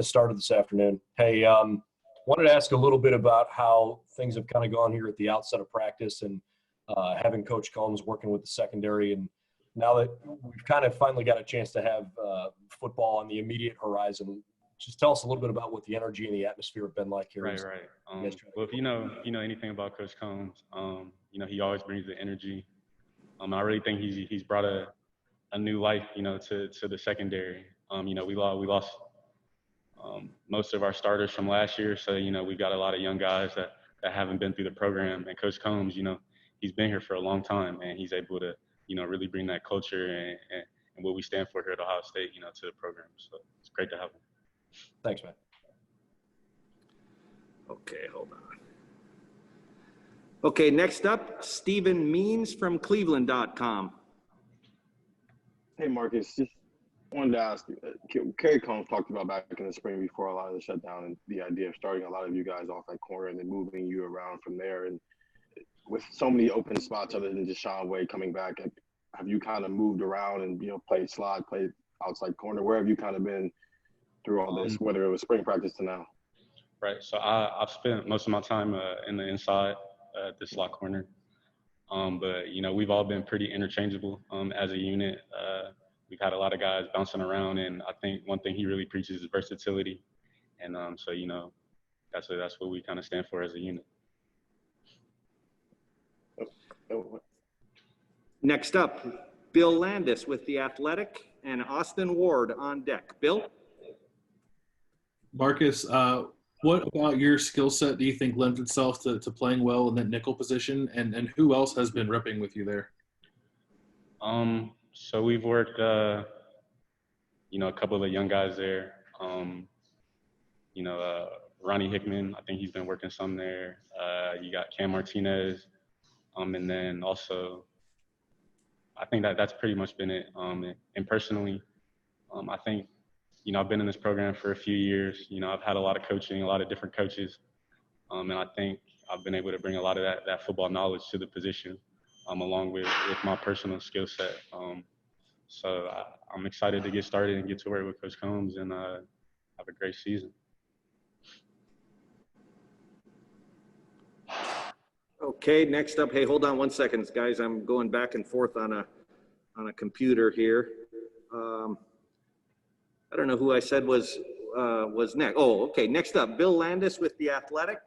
us started this afternoon. Hey, wanted to ask a little bit about how things have kind of gone here at the outset of practice and having Coach Coombs working with the secondary. And now that we've kind of finally got a chance to have football on the immediate horizon, just tell us a little bit about what the energy and the atmosphere have been like here. Right. Well, if you know anything about Coach Coombs, he always brings the energy. I really think he's brought a new life, to the secondary. We lost most of our starters from last year, so we've got a lot of young guys that haven't been through the program. And Coach Coombs, he's been here for a long time, and he's able to really bring that culture and what we stand for here at Ohio State, to the program. So it's great to have him. Thanks, man. Okay, hold on. Okay, next up, Stephen Means from Cleveland.com. Hey, Marcus, just wanted to ask you, Kerry Coombs talked about back in the spring before a lot of the shutdown and the idea of starting a lot of you guys off at corner and then moving you around from there. And with so many open spots other than Deshaun Wade coming back, have you kind of moved around and, played slot, played outside corner? Where have you kind of been through all this, whether it was spring practice to now? Right. So I've spent most of my time in the inside at the slot corner. But, we've all been pretty interchangeable as a unit. We've had a lot of guys bouncing around, and I think one thing he really preaches is versatility. And so, that's what we kind of stand for as a unit. Next up, Bill Landis with The Athletic and Austin Ward on deck. Bill? Marcus, what about your skill set do you think lends itself to playing well in that nickel position, and who else has been repping with you there? So we've worked, a couple of the young guys there. Ronnie Hickman, I think he's been working some there. You got Cam Martinez, and then also, I think that's pretty much been it. And personally, I think, I've been in this program for a few years. I've had a lot of coaching, a lot of different coaches. And I think I've been able to bring a lot of that football knowledge to the position, along with my personal skill set. So I'm excited to get started and get to work with Coach Coombs and have a great season. Okay, next up, hey, hold on 1 second, guys. I'm going back and forth on a computer here. I don't know who I said was next. Oh, okay. Next up, Bill Landis with The Athletic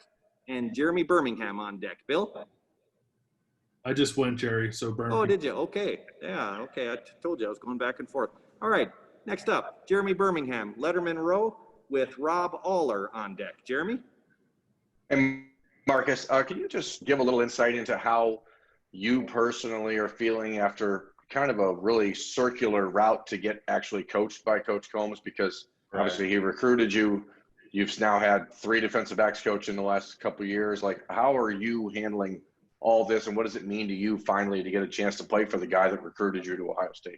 and Jeremy Birmingham on deck. Bill? I just went Jerry, so Birmingham. Oh, did you? Okay. Yeah, okay. I told you I was going back and forth. All right. Next up, Jeremy Birmingham, Letterman Row with Rob Aller on deck. Jeremy? And Marcus, can you just give a little insight into how you personally are feeling after kind of a really circular route to get actually coached by Coach Coombs? Because obviously he recruited you. You've now had 3 defensive backs coach in the last couple of years. Like, how are you handling all this, and what does it mean to you finally to get a chance to play for the guy that recruited you to Ohio State?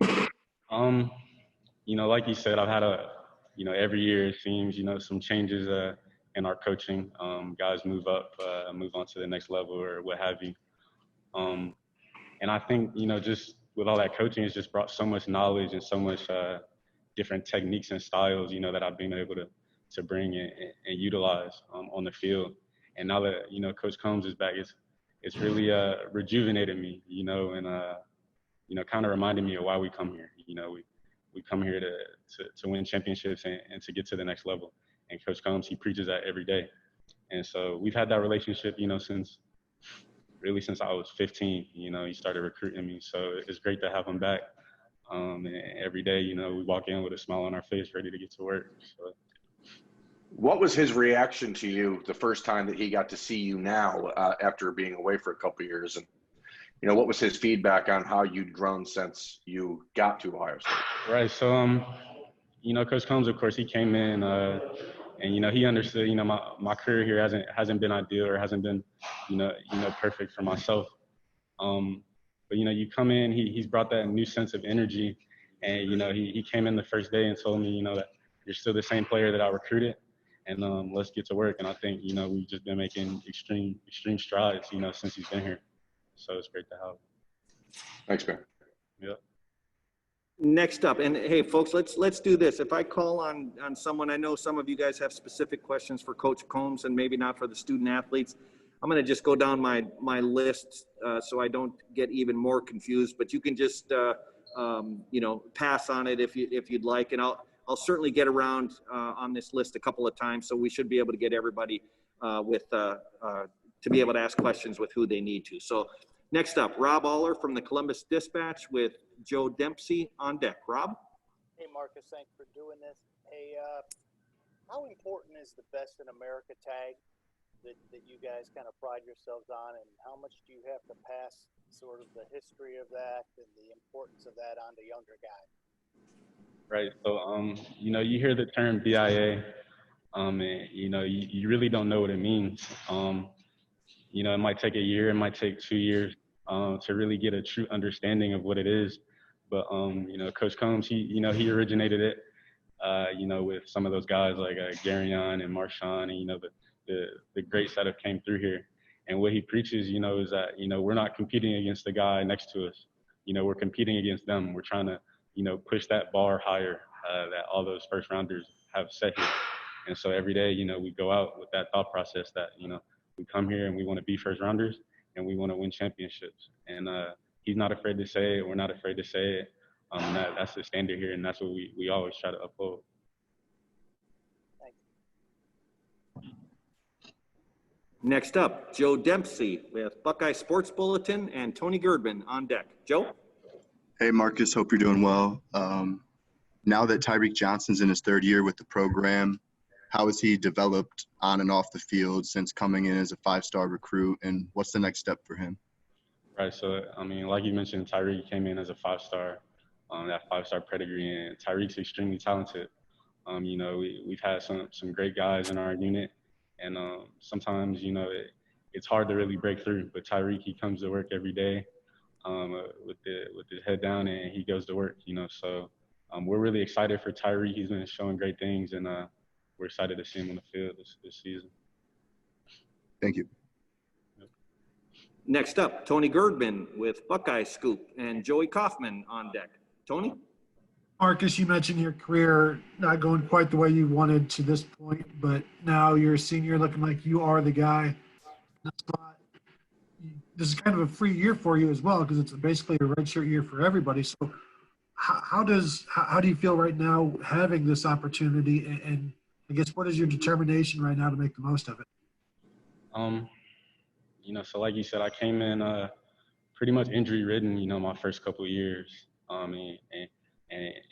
Like you said, I've had every year it seems, some changes in our coaching. Guys move up, move on to the next level or what have you. And I think, just with all that coaching, it's just brought so much knowledge and so much different techniques and styles, that I've been able to bring and utilize on the field. And now that, Coach Coombs is back, it's really rejuvenated me, and, kind of reminded me of why we come here. We come here to win championships and to get to the next level. And Coach Coombs, he preaches that every day. And so we've had that relationship, since I was 15. He started recruiting me. So it's great to have him back. And every day, we walk in with a smile on our face, ready to get to work. So. What was his reaction to you the first time that he got to see you now after being away for a couple of years? And, what was his feedback on how you'd grown since you got to Ohio State? Right. So, Coach Coombs, of course, he came in and, he understood, my career here hasn't been ideal or hasn't been, perfect for myself. But, you come in, he's brought that new sense of energy. And, he came in the first day and told me, that you're still the same player that I recruited. And let's get to work. And I think, we've just been making extreme strides, since he's been here. So it's great to have him. Thanks, man. Yep. Next up, and hey, folks, let's do this. If I call on someone, I know some of you guys have specific questions for Coach Coombs and maybe not for the student athletes. I'm going to just go down my list so I don't get even more confused. But you can just pass on it if you'd like, and I'll certainly get around on this list a couple of times, so we should be able to get everybody to be able to ask questions with who they need to. So next up, Rob Aller from the Columbus Dispatch with Joe Dempsey on deck. Rob? Hey, Marcus, thanks for doing this. Hey, how important is the Best in America tag that you guys kind of pride yourselves on, and how much do you have to pass sort of the history of that and the importance of that on to younger guys? Right. So, you hear the term BIA, and, you really don't know what it means. It might take a year, it might take 2 years to really get a true understanding of what it is. But, Coach Coombs, he originated it, with some of those guys like Garyon and Marshawn and, the greats that have came through here. And what he preaches, is that, we're not competing against the guy next to us. We're competing against them. We're trying to, push that bar higher that all those first rounders have set here. And so every day, we go out with that thought process that, we come here and we want to be first rounders and we want to win championships. And he's not afraid to say it. We're not afraid to say it. That's the standard here, and that's what we always try to uphold. Next up, Joe Dempsey with Buckeye Sports Bulletin and Tony Girdman on deck. Joe? Hey, Marcus, hope you're doing well. Now that Tyreek Johnson's in his third year with the program, how has he developed on and off the field since coming in as a five-star recruit, and what's the next step for him? Right, so, like you mentioned, Tyreek came in as a five-star, that five-star pedigree, and Tyreek's extremely talented. We've had some great guys in our unit, and sometimes, it's hard to really break through, but Tyreek, he comes to work every day with his head down, and he goes to work, so we're really excited for Tyreek. He's been showing great things, and we're excited to see him on the field this season. Thank you. Next up, Tony Girdman with Buckeye Scoop and Joey Kaufman on deck. Tony? Marcus, you mentioned your career not going quite the way you wanted to this point, but now you're a senior looking like you are the guy in the spot. This is kind of a free year for you as well because it's basically a redshirt year for everybody. So how do you feel right now having this opportunity, and I guess what is your determination right now to make the most of it? So like you said, I came in pretty much injury-ridden, my first couple of years. And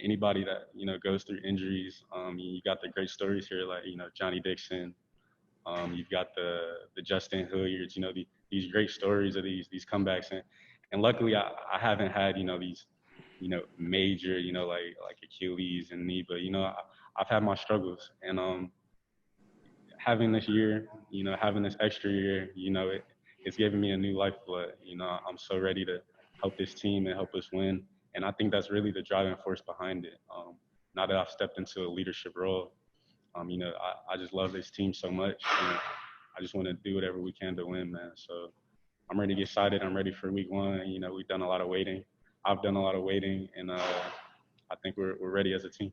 anybody that, goes through injuries, you got the great stories here, like, Johnny Dixon. You've got the Justin Hilliards, these great stories of these comebacks. And luckily, I haven't had, these, major, like Achilles and knee, but, I've had my struggles. And having this year, having this extra year, it's given me a new lifeblood. I'm so ready to help this team and help us win. And I think that's really the driving force behind it. Now that I've stepped into a leadership role, I just love this team so much. And I just want to do whatever we can to win, man. So I'm ready to get excited. I'm ready for week one. We've done a lot of waiting. I've done a lot of waiting, and I think we're ready as a team.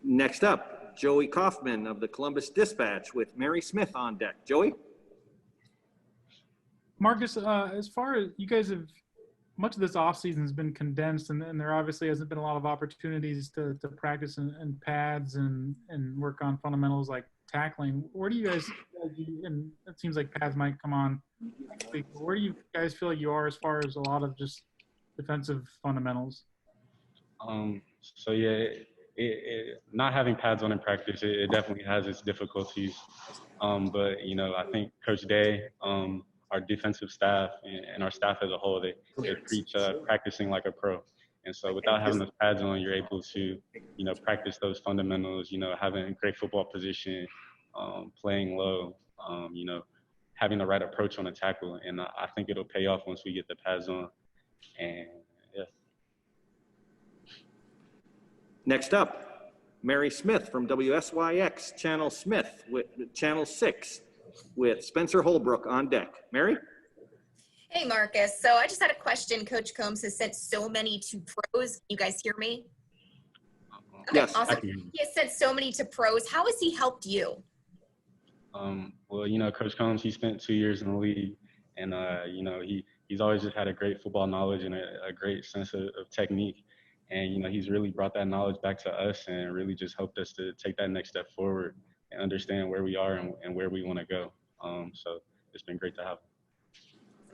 Next up, Joey Kaufman of the Columbus Dispatch with Mary Smith on deck. Joey? Marcus, as far as you guys have, much of this offseason has been condensed, and there obviously hasn't been a lot of opportunities to practice in pads and work on fundamentals like tackling. Where do you guys, and it seems like pads might come on next week, but where do you guys feel like you are as far as a lot of just defensive fundamentals? So yeah, not having pads on in practice, it definitely has its difficulties. But I think Coach Day, our defensive staff and our staff as a whole, they preach practicing like a pro. And so without having those pads on, you're able to, practice those fundamentals, having great football position, playing low, having the right approach on the tackle. And I think it'll pay off once we get the pads on. And yeah. Next up, Mary Smith from WSYX Channel 6 with Spencer Holbrook on deck. Mary? Hey, Marcus. So I just had a question. Coach Combs has sent so many to pros. Can you guys hear me? Okay, Yes. awesome. He has sent so many to pros. How has he helped you? Well, you know, Coach Combs, he spent 2 years in the league, and you know, he's always just had a great football knowledge and a great sense of technique. And you know, he's really brought that knowledge back to us and really just helped us to take that next step forward and understand where we are and where we want to go. So it's been great to have him.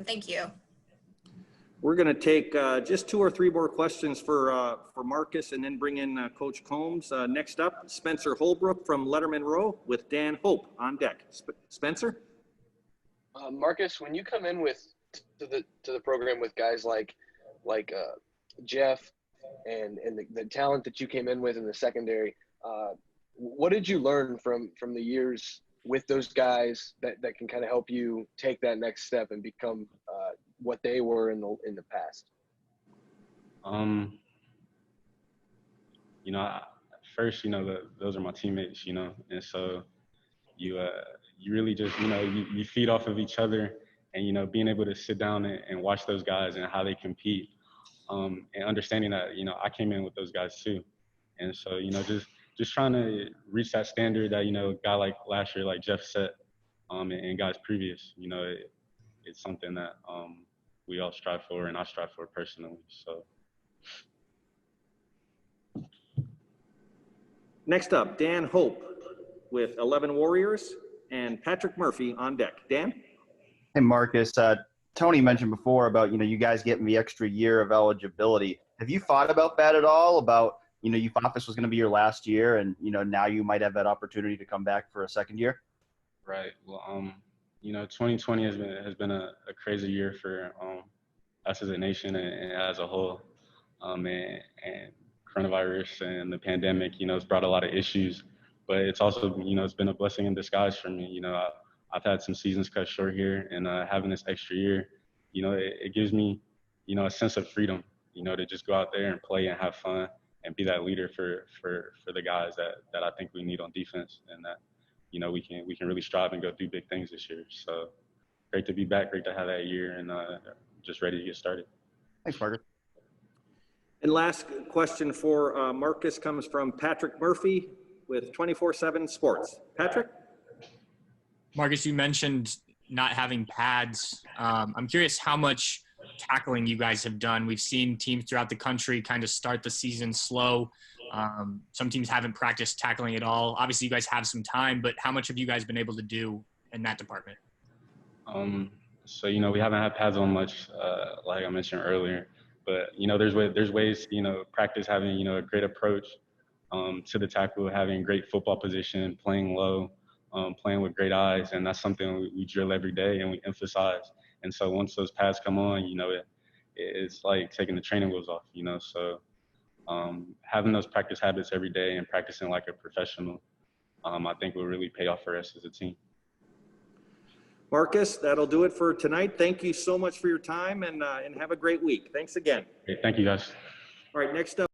Thank you. We're going to take just 2 or 3 more questions for Marcus and then bring in Coach Combs. Next up, Spencer Holbrook from Letterman Row with Dan Hope on deck. Spencer? Marcus, when you come in to the program with guys like Jeff and the talent that you came in with in the secondary, what did you learn from the years with those guys that can kind of help you take that next step and become what they were in the past? You know, first, you know, those are my teammates, you know, and so you really just, you know, you feed off of each other, and, you know, being able to sit down and watch those guys and how they compete, and understanding that, you know, I came in with those guys too. And so, you know, just trying to reach that standard that, you know, a guy like last year, like Jeff set, and guys previous, you know, it's something that we all strive for, and I strive for personally. So. Next up, Dan Hope with 11 Warriors and Patrick Murphy on deck. Dan? Hey, Marcus. Tony mentioned before about, you know, you guys getting the extra year of eligibility. Have you thought about that at all? About, you know, you thought this was going to be your last year, and, you know, now you might have that opportunity to come back for a second year? Right. Well, you know, 2020 has been a crazy year for us as a nation and as a whole. And coronavirus and the pandemic, you know, it's brought a lot of issues, but it's also, you know, it's been a blessing in disguise for me. You know, I've had some seasons cut short here, and having this extra year, you know, it gives me, you know, a sense of freedom, you know, to just go out there and play and have fun and be that leader for the guys that I think we need on defense, and that, you know, we can really strive and go do big things this year. So great to be back, great to have that year, and just ready to get started. Thanks, Marcus. And last question for Marcus comes from Patrick Murphy with 24/7 Sports. Patrick? Marcus, you mentioned not having pads. I'm curious how much tackling you guys have done. We've seen teams throughout the country kind of start the season slow. Some teams haven't practiced tackling at all. Obviously, you guys have some time, but how much have you guys been able to do in that department? So, you know, we haven't had pads on much, like I mentioned earlier. But, you know, there's ways, you know, practice having, you know, a great approach to the tackle, having great football position, playing low, playing with great eyes. And that's something we drill every day and we emphasize. And so once those pads come on, you know, it's like taking the training wheels off, you know. So having those practice habits every day and practicing like a professional, I think will really pay off for us as a team. Marcus, that'll do it for tonight. Thank you so much for your time, and have a great week. Thanks again. Okay, thank you, guys. All right, next up.